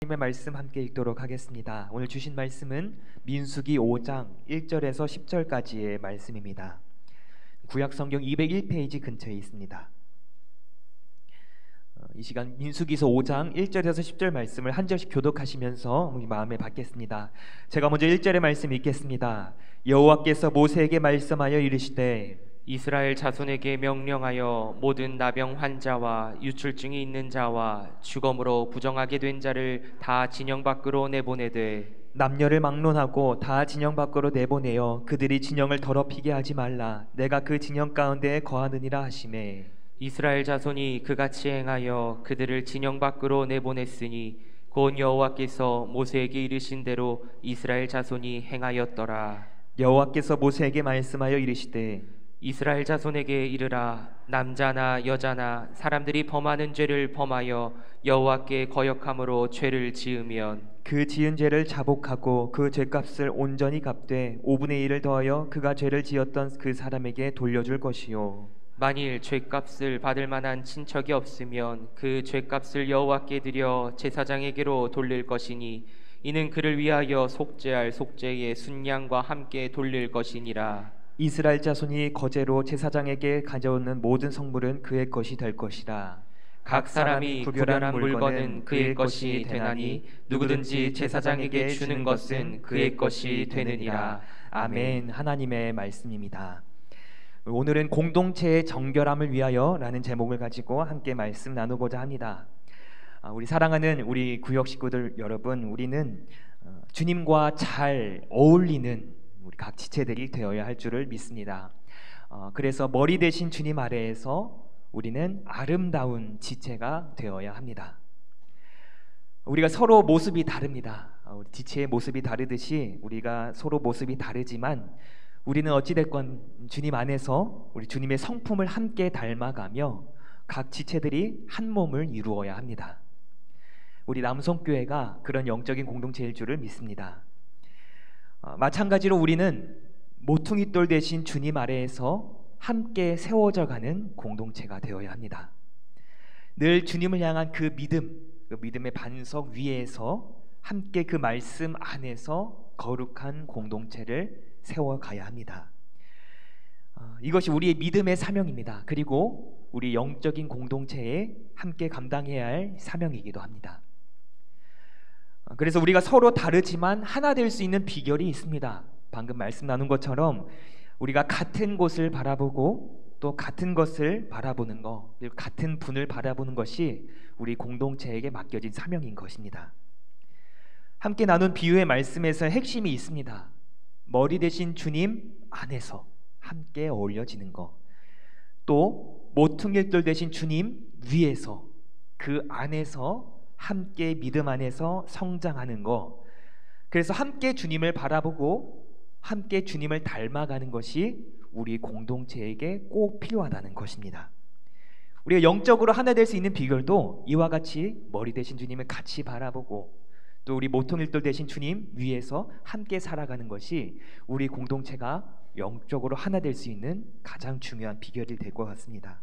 하나님의 말씀 함께 읽도록 하겠습니다. 오늘 주신 말씀은 민수기 5장 1절에서 10절까지의 말씀입니다. 구약성경 201페이지 근처에 있습니다. 이 시간 민수기서 5장 1절에서 10절 말씀을 한 절씩 교독하시면서 우리 마음에 받겠습니다. 제가 먼저 1절의 말씀 읽겠습니다. 여호와께서 모세에게 말씀하여 이르시되 이스라엘 자손에게 명령하여 모든 나병 환자와 유출증이 있는 자와 죽음으로 부정하게 된 자를 다 진영 밖으로 내보내되 남녀를 막론하고 다 진영 밖으로 내보내어 그들이 진영을 더럽히게 하지 말라. 내가 그 진영 가운데에 거하느니라 하시매 이스라엘 자손이 그같이 행하여 그들을 진영 밖으로 내보냈으니 곧 여호와께서 모세에게 이르신 대로 이스라엘 자손이 행하였더라. 여호와께서 모세에게 말씀하여 이르시되 이스라엘 자손에게 이르라. 남자나 여자나 사람들이 범하는 죄를 범하여 여호와께 거역함으로 죄를 지으면 그 지은 죄를 자복하고 그 죄값을 온전히 갚되 5분의 1을 더하여 그가 죄를 지었던 그 사람에게 돌려줄 것이요 만일 죄값을 받을 만한 친척이 없으면 그 죄값을 여호와께 드려 제사장에게로 돌릴 것이니 이는 그를 위하여 속죄할 속죄의 순양과 함께 돌릴 것이니라. 이스라엘 자손이 거제로 제사장에게 가져오는 모든 성물은 그의 것이 될 것이라. 각 사람이 구별한 물건은 그의 것이 되나니 누구든지 제사장에게 주는 것은 그의 것이 되느니라. 아멘. 하나님의 말씀입니다. 오늘은 공동체의 정결함을 위하여 라는 제목을 가지고 함께 말씀 나누고자 합니다. 우리 사랑하는 우리 구역 식구들 여러분, 우리는 주님과 잘 어울리는 우리 각 지체들이 되어야 할 줄을 믿습니다. 그래서 머리 대신 주님 아래에서 우리는 아름다운 지체가 되어야 합니다. 우리가 서로 모습이 다릅니다. 우리 지체의 모습이 다르듯이 우리가 서로 모습이 다르지만 우리는 어찌됐건 주님 안에서 우리 주님의 성품을 함께 닮아가며 각 지체들이 한 몸을 이루어야 합니다. 우리 남성교회가 그런 영적인 공동체일 줄을 믿습니다. 마찬가지로 우리는 모퉁이돌 대신 주님 아래에서 함께 세워져 가는 공동체가 되어야 합니다. 늘 주님을 향한 그 믿음, 그 믿음의 반석 위에서 함께 그 말씀 안에서 거룩한 공동체를 세워가야 합니다. 이것이 우리의 믿음의 사명입니다. 그리고 우리 영적인 공동체에 함께 감당해야 할 사명이기도 합니다. 그래서 우리가 서로 다르지만 하나 될 수 있는 비결이 있습니다. 방금 말씀 나눈 것처럼 우리가 같은 곳을 바라보고 또 같은 것을 바라보는 것, 같은 분을 바라보는 것이 우리 공동체에게 맡겨진 사명인 것입니다. 함께 나눈 비유의 말씀에서 핵심이 있습니다. 머리 대신 주님 안에서 함께 어울려지는 것, 또 모퉁이돌 대신 주님 위에서 그 안에서 함께 믿음 안에서 성장하는 것, 그래서 함께 주님을 바라보고 함께 주님을 닮아가는 것이 우리 공동체에게 꼭 필요하다는 것입니다. 우리가 영적으로 하나 될 수 있는 비결도 이와 같이 머리 대신 주님을 같이 바라보고 또 우리 모퉁이돌 대신 주님 위에서 함께 살아가는 것이 우리 공동체가 영적으로 하나 될 수 있는 가장 중요한 비결이 될 것 같습니다.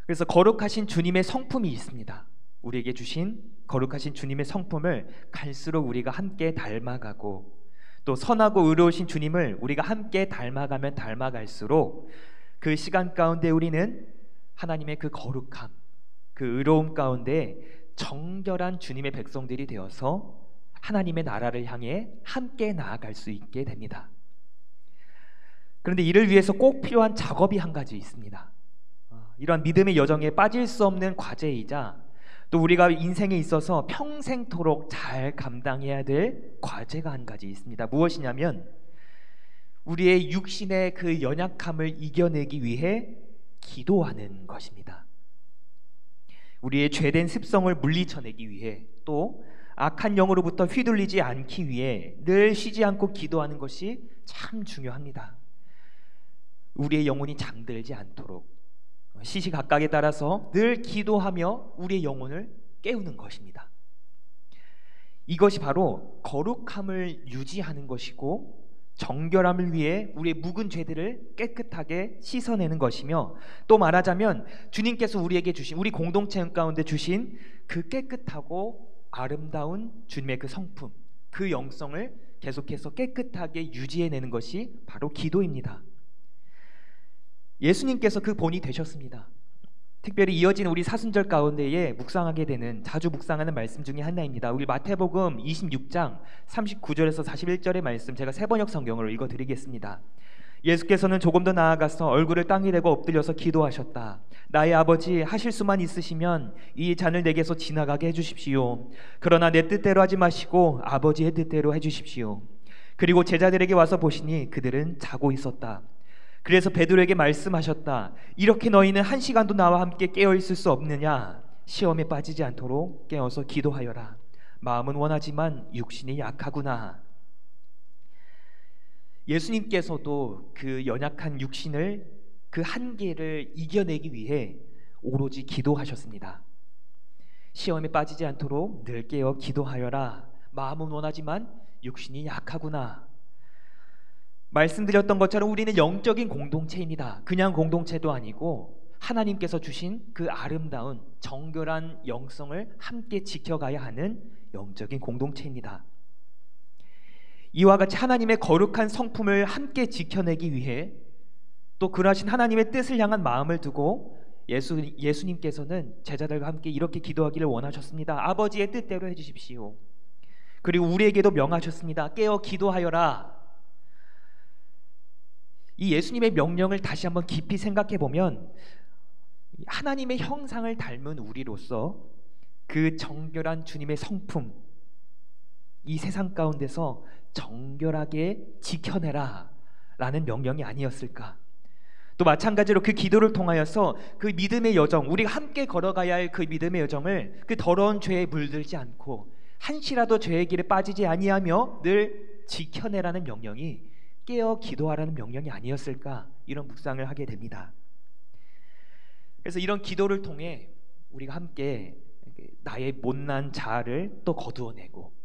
그래서 거룩하신 주님의 성품이 있습니다. 우리에게 주신 거룩하신 주님의 성품을 갈수록 우리가 함께 닮아가고 또 선하고 의로우신 주님을 우리가 함께 닮아가면 닮아갈수록 그 시간 가운데 우리는 하나님의 그 거룩함, 그 의로움 가운데 정결한 주님의 백성들이 되어서 하나님의 나라를 향해 함께 나아갈 수 있게 됩니다. 그런데 이를 위해서 꼭 필요한 작업이 한 가지 있습니다. 이러한 믿음의 여정에 빠질 수 없는 과제이자 또 우리가 인생에 있어서 평생토록 잘 감당해야 될 과제가 한 가지 있습니다. 무엇이냐면 우리의 육신의 그 연약함을 이겨내기 위해 기도하는 것입니다. 우리의 죄된 습성을 물리쳐내기 위해 또 악한 영으로부터 휘둘리지 않기 위해 늘 쉬지 않고 기도하는 것이 참 중요합니다. 우리의 영혼이 잠들지 않도록 시시각각에 따라서 늘 기도하며 우리의 영혼을 깨우는 것입니다. 이것이 바로 거룩함을 유지하는 것이고 정결함을 위해 우리의 묵은 죄들을 깨끗하게 씻어내는 것이며, 또 말하자면 주님께서 우리에게 주신, 우리 공동체 가운데 주신 그 깨끗하고 아름다운 주님의 그 성품, 그 영성을 계속해서 깨끗하게 유지해내는 것이 바로 기도입니다. 예수님께서 그 본이 되셨습니다. 특별히 이어지는 우리 사순절 가운데에 묵상하게 되는, 자주 묵상하는 말씀 중에 하나입니다. 우리 마태복음 26장 39절에서 41절의 말씀, 제가 세번역 성경으로 읽어드리겠습니다. 예수께서는 조금 더 나아가서 얼굴을 땅에 대고 엎드려서 기도하셨다. 나의 아버지, 하실 수만 있으시면 이 잔을 내게서 지나가게 해주십시오. 그러나 내 뜻대로 하지 마시고 아버지의 뜻대로 해주십시오. 그리고 제자들에게 와서 보시니 그들은 자고 있었다. 그래서 베드로에게 말씀하셨다. 이렇게 너희는 1시간도 나와 함께 깨어 있을 수 없느냐? 시험에 빠지지 않도록 깨어서 기도하여라. 마음은 원하지만 육신이 약하구나. 예수님께서도 그 연약한 육신을, 그 한계를 이겨내기 위해 오로지 기도하셨습니다. 시험에 빠지지 않도록 늘 깨어 기도하여라. 마음은 원하지만 육신이 약하구나. 말씀드렸던 것처럼 우리는 영적인 공동체입니다. 그냥 공동체도 아니고 하나님께서 주신 그 아름다운 정결한 영성을 함께 지켜가야 하는 영적인 공동체입니다. 이와 같이 하나님의 거룩한 성품을 함께 지켜내기 위해, 또 그러하신 하나님의 뜻을 향한 마음을 두고 예수님께서는 제자들과 함께 이렇게 기도하기를 원하셨습니다. 아버지의 뜻대로 해주십시오. 그리고 우리에게도 명하셨습니다. 깨어 기도하여라. 이 예수님의 명령을 다시 한번 깊이 생각해 보면, 하나님의 형상을 닮은 우리로서 그 정결한 주님의 성품, 이 세상 가운데서 정결하게 지켜내라 라는 명령이 아니었을까. 또 마찬가지로 그 기도를 통하여서 그 믿음의 여정, 우리가 함께 걸어가야 할 그 믿음의 여정을 그 더러운 죄에 물들지 않고 한시라도 죄의 길에 빠지지 아니하며 늘 지켜내라는 명령이 깨어 기도하라는 명령이 아니었을까, 이런 묵상을 하게 됩니다. 그래서 이런 기도를 통해 우리가 함께 나의 못난 자아를 또 거두어내고,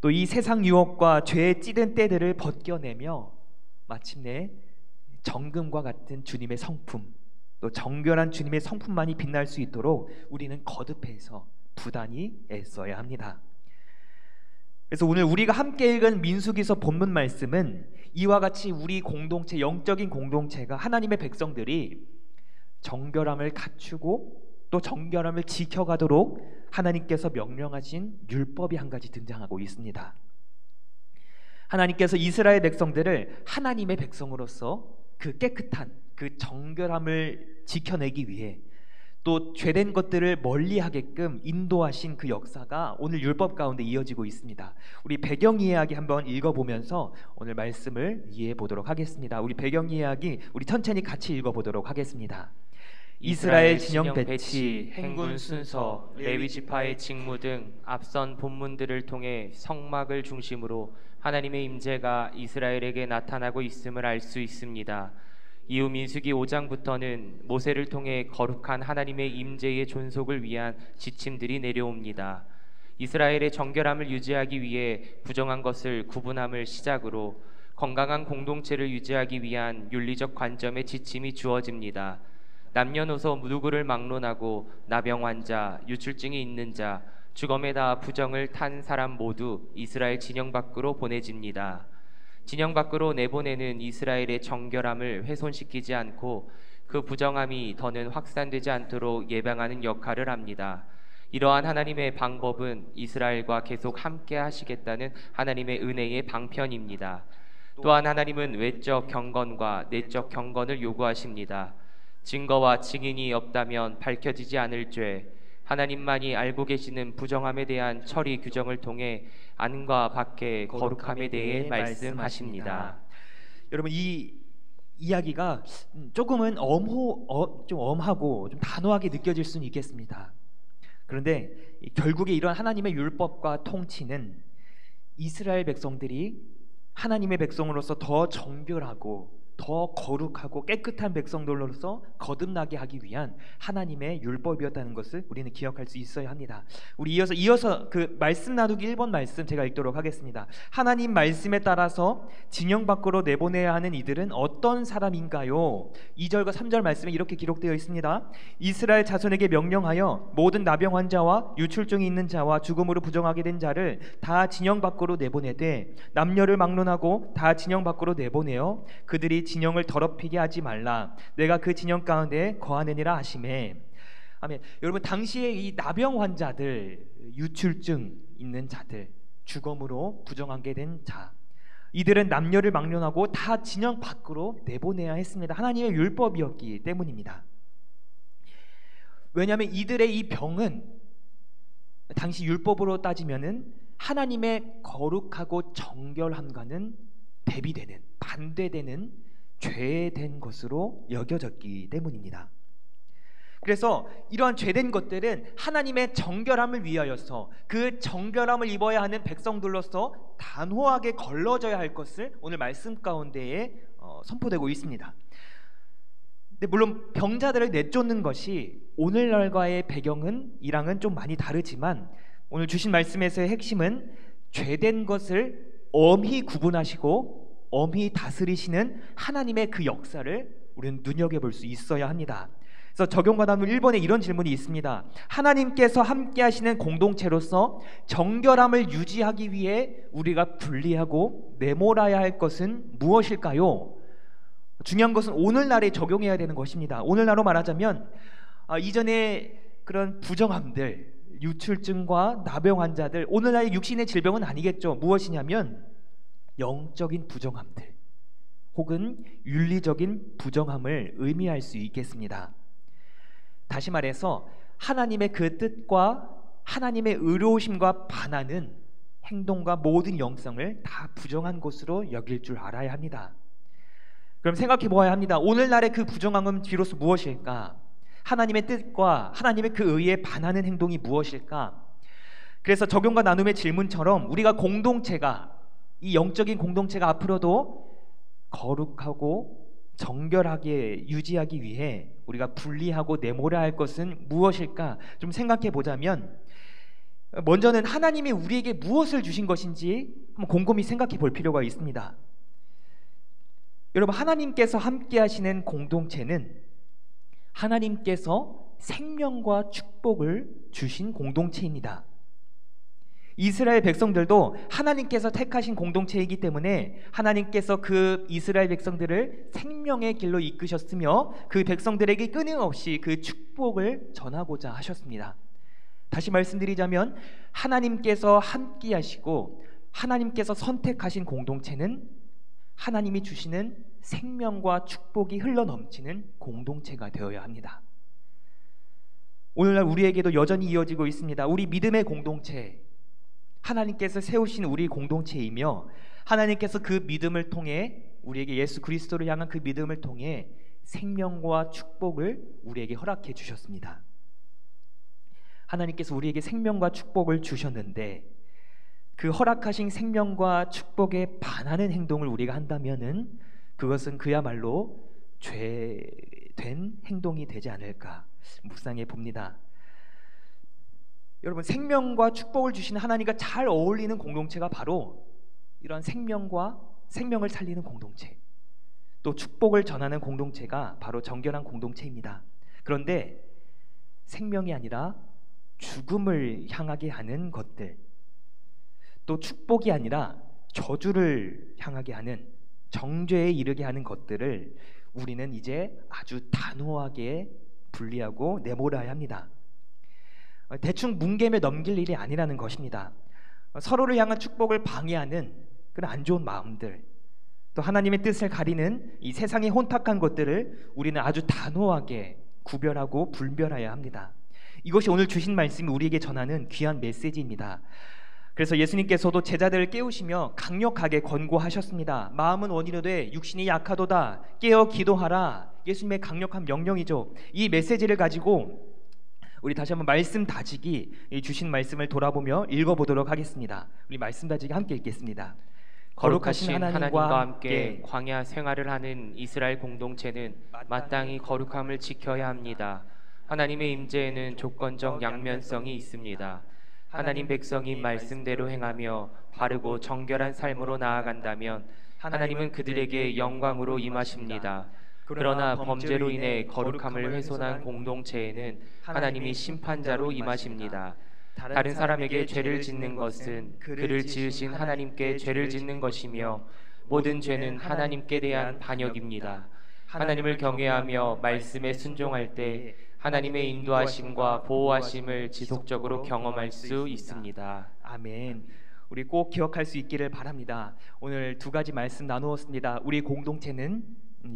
또 이 세상 유혹과 죄에 찌든 때들을 벗겨내며 마침내 정금과 같은 주님의 성품, 또 정결한 주님의 성품만이 빛날 수 있도록 우리는 거듭해서 부단히 애써야 합니다. 그래서 오늘 우리가 함께 읽은 민수기서 본문 말씀은 이와 같이 우리 공동체, 영적인 공동체가, 하나님의 백성들이 정결함을 갖추고 또 정결함을 지켜가도록 하나님께서 명령하신 율법이 한 가지 등장하고 있습니다. 하나님께서 이스라엘 백성들을 하나님의 백성으로서 그 깨끗한 그 정결함을 지켜내기 위해, 또 죄된 것들을 멀리하게끔 인도하신 그 역사가 오늘 율법 가운데 이어지고 있습니다. 우리 배경 이야기 한번 읽어보면서 오늘 말씀을 이해해 보도록 하겠습니다. 우리 배경 이야기 우리 천천히 같이 읽어보도록 하겠습니다. 이스라엘 진영 배치, 행군 순서, 레위 지파의 직무 등 앞선 본문들을 통해 성막을 중심으로 하나님의 임재가 이스라엘에게 나타나고 있음을 알 수 있습니다. 이후 민수기 5장부터는 모세를 통해 거룩한 하나님의 임재의 존속을 위한 지침들이 내려옵니다. 이스라엘의 정결함을 유지하기 위해 부정한 것을 구분함을 시작으로 건강한 공동체를 유지하기 위한 윤리적 관점의 지침이 주어집니다. 남녀노소 누구를 막론하고 나병 환자, 유출증이 있는 자, 주검에 닿아 부정을 탄 사람 모두 이스라엘 진영 밖으로 보내집니다. 진영 밖으로 내보내는 이스라엘의 정결함을 훼손시키지 않고 그 부정함이 더는 확산되지 않도록 예방하는 역할을 합니다. 이러한 하나님의 방법은 이스라엘과 계속 함께 하시겠다는 하나님의 은혜의 방편입니다. 또한 하나님은 외적 경건과 내적 경건을 요구하십니다. 증거와 증인이 없다면 밝혀지지 않을 죄, 하나님만이 알고 계시는 부정함에 대한 처리 규정을 통해 안과 밖의 거룩함에 대해 말씀하십니다. 여러분, 이 이야기가 조금은 좀 엄하고 좀 단호하게 느껴질 수는 있겠습니다. 그런데 결국에 이런 하나님의 율법과 통치는 이스라엘 백성들이 하나님의 백성으로서 더 정결하고 더 거룩하고 깨끗한 백성들로서 거듭나게 하기 위한 하나님의 율법이었다는 것을 우리는 기억할 수 있어야 합니다. 우리 이어서 그 말씀 나누기 1번 말씀 제가 읽도록 하겠습니다. 하나님 말씀에 따라서 진영 밖으로 내보내야 하는 이들은 어떤 사람인가요? 2절과 3절 말씀에 이렇게 기록되어 있습니다. 이스라엘 자손에게 명령하여 모든 나병 환자와 유출증이 있는 자와 죽음으로 부정하게 된 자를 다 진영 밖으로 내보내되 남녀를 막론하고 다 진영 밖으로 내보내어 그들이 진영을 더럽히게 하지 말라. 내가 그 진영 가운데 거하느니라 하시매. 아멘. 여러분, 당시에 이 나병 환자들, 유출증 있는 자들, 죽음으로 부정하게 된 자, 이들은 남녀를 막론하고 다 진영 밖으로 내보내야 했습니다. 하나님의 율법이었기 때문입니다. 왜냐하면 이들의 이 병은 당시 율법으로 따지면은 하나님의 거룩하고 정결함과는 대비되는, 반대되는 죄된 것으로 여겨졌기 때문입니다. 그래서 이러한 죄된 것들은 하나님의 정결함을 위하여서 그 정결함을 입어야 하는 백성들로서 단호하게 걸러져야 할 것을 오늘 말씀 가운데에 선포되고 있습니다. 근데 물론 병자들을 내쫓는 것이 오늘날과의 배경은 좀 많이 다르지만 오늘 주신 말씀에서의 핵심은 죄된 것을 엄히 구분하시고 엄히 다스리시는 하나님의 그 역사를 우리는 눈여겨볼 수 있어야 합니다. 그래서 적용과 나누 1번에 이런 질문이 있습니다. 하나님께서 함께 하시는 공동체로서 정결함을 유지하기 위해 우리가 분리하고 내몰아야 할 것은 무엇일까요? 중요한 것은 오늘날에 적용해야 되는 것입니다. 오늘날로 말하자면 이전에 그런 부정함들, 유출증과 나병 환자들, 오늘날의 육신의 질병은 아니겠죠. 무엇이냐면 영적인 부정함들 혹은 윤리적인 부정함을 의미할 수 있겠습니다. 다시 말해서 하나님의 그 뜻과 하나님의 의로우심과 반하는 행동과 모든 영성을 다 부정한 것으로 여길 줄 알아야 합니다. 그럼 생각해 보아야 합니다. 오늘날의 그 부정함은 비로소 무엇일까? 하나님의 뜻과 하나님의 그 의에 반하는 행동이 무엇일까? 그래서 적용과 나눔의 질문처럼 우리가 공동체가, 이 영적인 공동체가 앞으로도 거룩하고 정결하게 유지하기 위해 우리가 분리하고 내몰아야 할 것은 무엇일까? 좀 생각해 보자면 먼저는 하나님이 우리에게 무엇을 주신 것인지 한번 곰곰이 생각해 볼 필요가 있습니다. 여러분, 하나님께서 함께 하시는 공동체는 하나님께서 생명과 축복을 주신 공동체입니다. 이스라엘 백성들도 하나님께서 택하신 공동체이기 때문에 하나님께서 그 이스라엘 백성들을 생명의 길로 이끄셨으며 그 백성들에게 끊임없이 그 축복을 전하고자 하셨습니다. 다시 말씀드리자면 하나님께서 함께 하시고 하나님께서 선택하신 공동체는 하나님이 주시는 생명과 축복이 흘러넘치는 공동체가 되어야 합니다. 오늘날 우리에게도 여전히 이어지고 있습니다. 우리 믿음의 공동체, 하나님께서 세우신 우리 공동체이며 하나님께서 그 믿음을 통해 우리에게 예수 그리스도를 향한 그 믿음을 통해 생명과 축복을 우리에게 허락해 주셨습니다. 하나님께서 우리에게 생명과 축복을 주셨는데 그 허락하신 생명과 축복에 반하는 행동을 우리가 한다면은 그것은 그야말로 죄된 행동이 되지 않을까 묵상해 봅니다. 여러분, 생명과 축복을 주시는 하나님과 잘 어울리는 공동체가 바로 이런 생명을 살리는 공동체, 또 축복을 전하는 공동체가 바로 정결한 공동체입니다. 그런데 생명이 아니라 죽음을 향하게 하는 것들, 또 축복이 아니라 저주를 향하게 하는, 정죄에 이르게 하는 것들을 우리는 이제 아주 단호하게 분리하고 내몰아야 합니다. 대충 뭉개며 넘길 일이 아니라는 것입니다. 서로를 향한 축복을 방해하는 그런 안 좋은 마음들, 또 하나님의 뜻을 가리는 이 세상의 혼탁한 것들을 우리는 아주 단호하게 구별하고 분별해야 합니다. 이것이 오늘 주신 말씀이 우리에게 전하는 귀한 메시지입니다. 그래서 예수님께서도 제자들을 깨우시며 강력하게 권고하셨습니다. 마음은 원이로되 육신이 약하도다. 깨어 기도하라. 예수님의 강력한 명령이죠. 이 메시지를 가지고 우리 다시 한번 말씀 다지기, 주신 말씀을 돌아보며 읽어보도록 하겠습니다. 우리 말씀 다지기 함께 읽겠습니다. 거룩하신 하나님과 함께 광야 생활을 하는 이스라엘 공동체는 마땅히 거룩함을 지켜야 합니다. 하나님의 임재에는 조건적 양면성이 있습니다. 하나님 백성이 말씀대로 행하며 바르고 정결한 삶으로 나아간다면 하나님은 그들에게 영광으로 임하십니다. 그러나 범죄로 인해 거룩함을 훼손한 공동체에는 하나님이 심판자로 임하십니다. 다른 사람에게 죄를 짓는 것은 그를 지으신 하나님께 죄를 짓는 것이며 모든 죄는 하나님께 대한 반역입니다. 하나님을 경외하며 말씀에 순종할 때 하나님의 인도하심과 보호하심을 지속적으로 경험할 수 있습니다. 아멘. 우리 꼭 기억할 수 있기를 바랍니다. 오늘 두 가지 말씀 나누었습니다. 우리 공동체는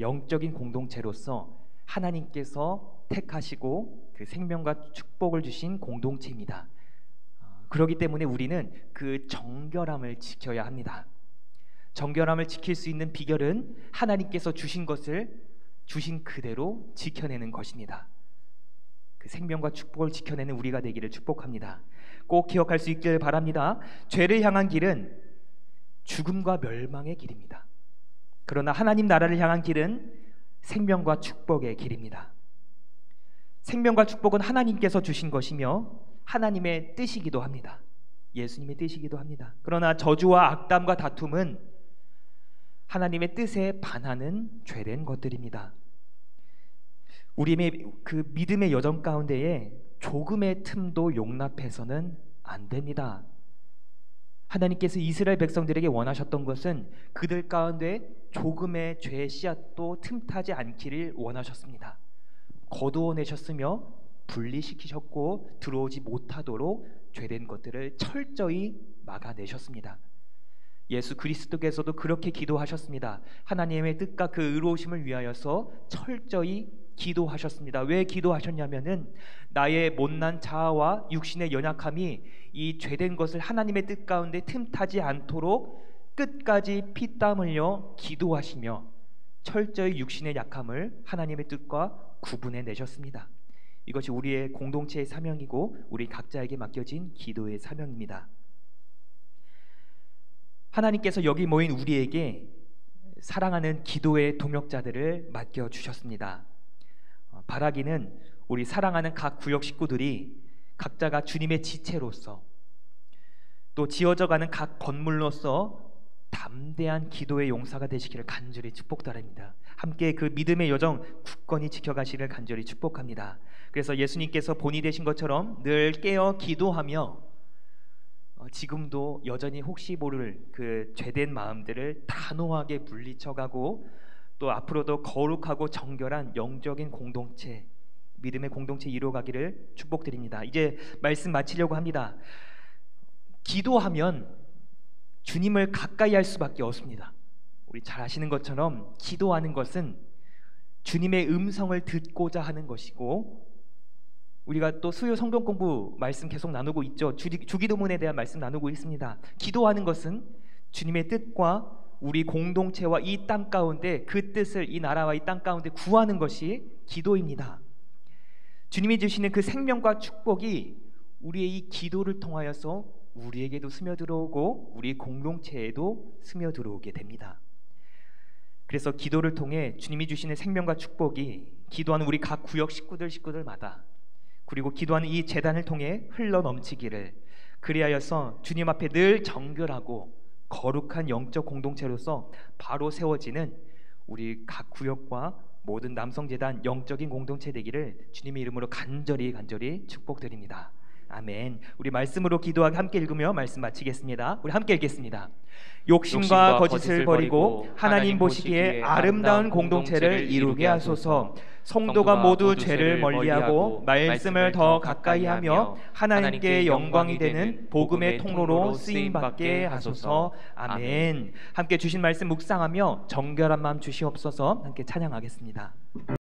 영적인 공동체로서 하나님께서 택하시고 그 생명과 축복을 주신 공동체입니다. 그렇기 때문에 우리는 그 정결함을 지켜야 합니다. 정결함을 지킬 수 있는 비결은 하나님께서 주신 것을 주신 그대로 지켜내는 것입니다. 그 생명과 축복을 지켜내는 우리가 되기를 축복합니다. 꼭 기억할 수 있기를 바랍니다. 죄를 향한 길은 죽음과 멸망의 길입니다. 그러나 하나님 나라를 향한 길은 생명과 축복의 길입니다. 생명과 축복은 하나님께서 주신 것이며 하나님의 뜻이기도 합니다. 예수님의 뜻이기도 합니다. 그러나 저주와 악담과 다툼은 하나님의 뜻에 반하는 죄된 것들입니다. 우리의 그 믿음의 여정 가운데에 조금의 틈도 용납해서는 안 됩니다. 하나님께서 이스라엘 백성들에게 원하셨던 것은 그들 가운데 조금의 죄의 씨앗도 틈타지 않기를 원하셨습니다. 거두어내셨으며 분리시키셨고 들어오지 못하도록 죄된 것들을 철저히 막아내셨습니다. 예수 그리스도께서도 그렇게 기도하셨습니다. 하나님의 뜻과 그 의로우심을 위하여서 철저히 기도하셨습니다. 왜 기도하셨냐면은 나의 못난 자아와 육신의 연약함이 이 죄된 것을 하나님의 뜻 가운데 틈타지 않도록 끝까지 피땀 흘려 기도하시며 철저히 육신의 약함을 하나님의 뜻과 구분해 내셨습니다. 이것이 우리의 공동체의 사명이고 우리 각자에게 맡겨진 기도의 사명입니다. 하나님께서 여기 모인 우리에게 사랑하는 기도의 동역자들을 맡겨주셨습니다. 바라기는 우리 사랑하는 각 구역 식구들이 각자가 주님의 지체로서 또 지어져가는 각 건물로서 담대한 기도의 용사가 되시기를 간절히 축복드립니다. 함께 그 믿음의 여정 굳건히 지켜가시기를 간절히 축복합니다. 그래서 예수님께서 본이 되신 것처럼 늘 깨어 기도하며 지금도 여전히 혹시 모를 그 죄된 마음들을 단호하게 물리쳐가고 또 앞으로도 거룩하고 정결한 영적인 공동체, 믿음의 공동체 이루어가기를 축복드립니다. 이제 말씀 마치려고 합니다. 기도하면 주님을 가까이 할 수밖에 없습니다. 우리 잘 아시는 것처럼 기도하는 것은 주님의 음성을 듣고자 하는 것이고, 우리가 또 수요 성경 공부 말씀 계속 나누고 있죠. 주기도문에 대한 말씀 나누고 있습니다. 기도하는 것은 주님의 뜻과 우리 공동체와 이 땅 가운데 그 뜻을 이 나라와 이 땅 가운데 구하는 것이 기도입니다. 주님이 주시는 그 생명과 축복이 우리의 이 기도를 통하여서 우리에게도 스며들어오고 우리 공동체에도 스며들어오게 됩니다. 그래서 기도를 통해 주님이 주시는 생명과 축복이 기도하는 우리 각 구역 식구들마다, 그리고 기도하는 이 제단을 통해 흘러 넘치기를, 그리하여서 주님 앞에 늘 정결하고 거룩한 영적 공동체로서 바로 세워지는 우리 각 구역과 모든 남성재단 영적인 공동체 되기를 주님의 이름으로 간절히 축복드립니다. 아멘. 우리 말씀으로 기도하게 함께 읽으며 말씀 마치겠습니다. 우리 함께 읽겠습니다. 욕심과 거짓을 버리고 하나님 보시기에 아름다운 공동체를 이루게 하소서. 성도가 모두 죄를 멀리하고 말씀을 더 가까이 하며 하나님께 영광이 되는 복음의 통로로 쓰임받게 하소서. 아멘. 함께 주신 말씀 묵상하며 정결한 마음 주시옵소서. 함께 찬양하겠습니다.